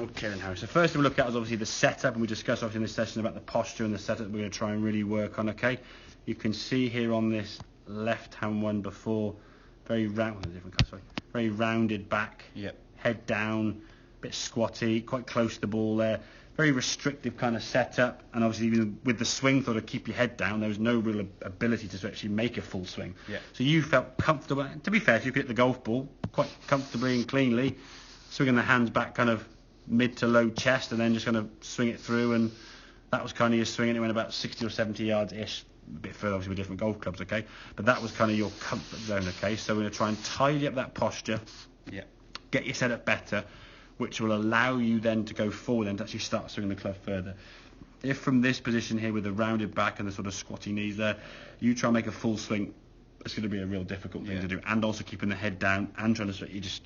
Okay then, Harry. So first thing we look at is obviously the setup, and we discussed obviously in this session about the posture and the setup we're going to try and really work on, okay? You can see here on this left-hand one before, very rounded back, head down, a bit squatty, quite close to the ball there. Very restrictive kind of setup, and obviously even with the swing thought to keep your head down, there was no real ability to actually make a full swing. So you felt comfortable, and to be fair, if you could hit the golf ball quite comfortably and cleanly, swinging the hands back kind of mid to low chest, and then just kind of swing it through, and that was kind of your swing, and it went about 60 or 70 yards-ish, a bit further obviously with different golf clubs, okay? But that was kind of your comfort zone, okay? So we're going to try and tidy up that posture, get your setup better, which will allow you then to go forward and to actually start swinging the club further. If from this position here with the rounded back and the sort of squatty knees there, you try and make a full swing, it's going to be a real difficult thing to do, and also keeping the head down and trying to you just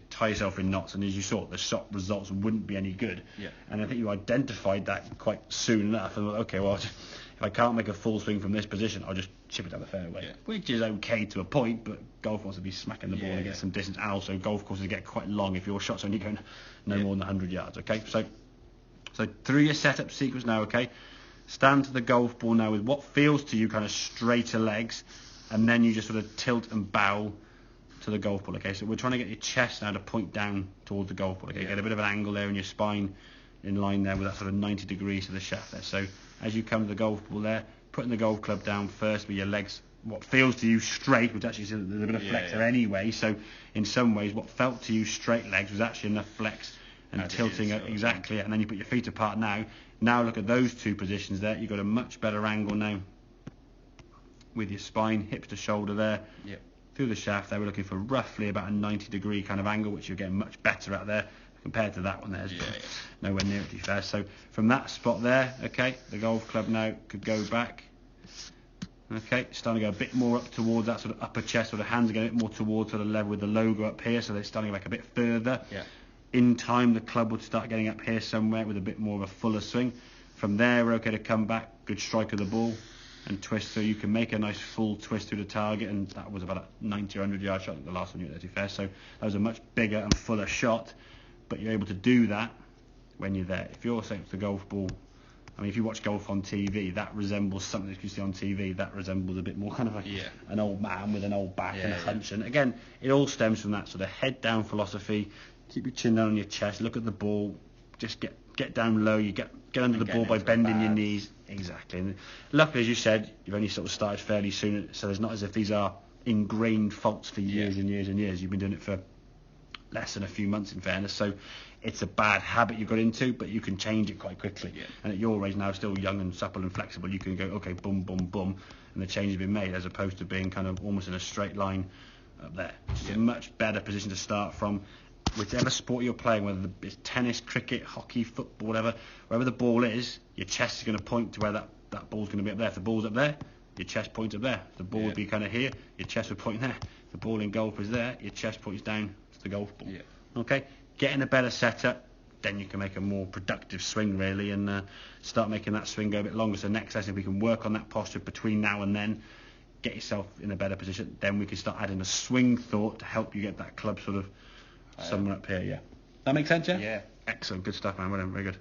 tie yourself in knots, and as you saw, the shot results wouldn't be any good. And I think you identified that quite soon enough, and okay, well, if I can't make a full swing from this position, I'll just chip it down the fairway, which is okay to a point, but golf wants to be smacking the ball and get some distance, and also golf courses get quite long if your shot's only going no more than 100 yards, okay? So through your setup sequence now, okay, stand to the golf ball now with what feels to you kind of straighter legs, and then you just sort of tilt and bow to the golf ball, okay? So we're trying to get your chest now to point down towards the golf ball, okay? Get a bit of an angle there in your spine in line there with that sort of 90 degrees to the shaft there. So as you come to the golf ball there, putting the golf club down first with your legs, what feels to you straight, which actually there's a bit of flex there anyway, so in some ways what felt to you straight legs was actually enough flex and tilting exactly, and then you put your feet apart now. Now look at those two positions there, you've got a much better angle now with your spine, hips to shoulder there, through the shaft there. We're looking for roughly about a 90 degree kind of angle, which you're getting much better at there compared to that one there. Nowhere near it, to be fair. So from that spot there, okay, the golf club now could go back. Okay, starting to go a bit more up towards that sort of upper chest, where the hands are getting a bit more towards sort of level with the logo up here, so they're starting to go back a bit further. In time, the club would start getting up here somewhere with a bit more of a fuller swing. From there, we're okay to come back, good strike of the ball, and twist through. You can make a nice full twist through the target, and that was about a 90 or 100 yard shot, the last one you were there, to be fair. So that was a much bigger and fuller shot, but you're able to do that when you're there. If you're saying it's the golf ball, I mean, if you watch golf on TV, that resembles something that you see on TV. That resembles a bit more kind of like an old man with an old back and a hunch. And again, it all stems from that sort of head down philosophy. Keep your chin down on your chest. Look at the ball. Just get down low. You get under the ball by bending your knees. Exactly. And luckily, as you said, you've only sort of started fairly soon, so there's not as if these are ingrained faults for years and years and years. You've been doing it for less than a few months, in fairness, so it's a bad habit you got into, but you can change it quite quickly. And at your age now, still young and supple and flexible, you can go, okay, boom, boom, boom, and the change has been made, as opposed to being kind of almost in a straight line up there. It's a much better position to start from. Whichever sport you're playing, whether it's tennis, cricket, hockey, football, whatever, wherever the ball is, your chest is going to point to where that ball's going to be up there. If the ball's up there, your chest points up there. If the ball would be kind of here, your chest would point there. If the ball in golf is there, your chest points down to the golf ball. Okay, getting a better setup, then you can make a more productive swing, really, and start making that swing go a bit longer. So next session, if we can work on that posture between now and then, get yourself in a better position, then we can start adding a swing thought to help you get that club sort of somewhere up here. That makes sense, yeah? Excellent, good stuff, man. Well done, very good.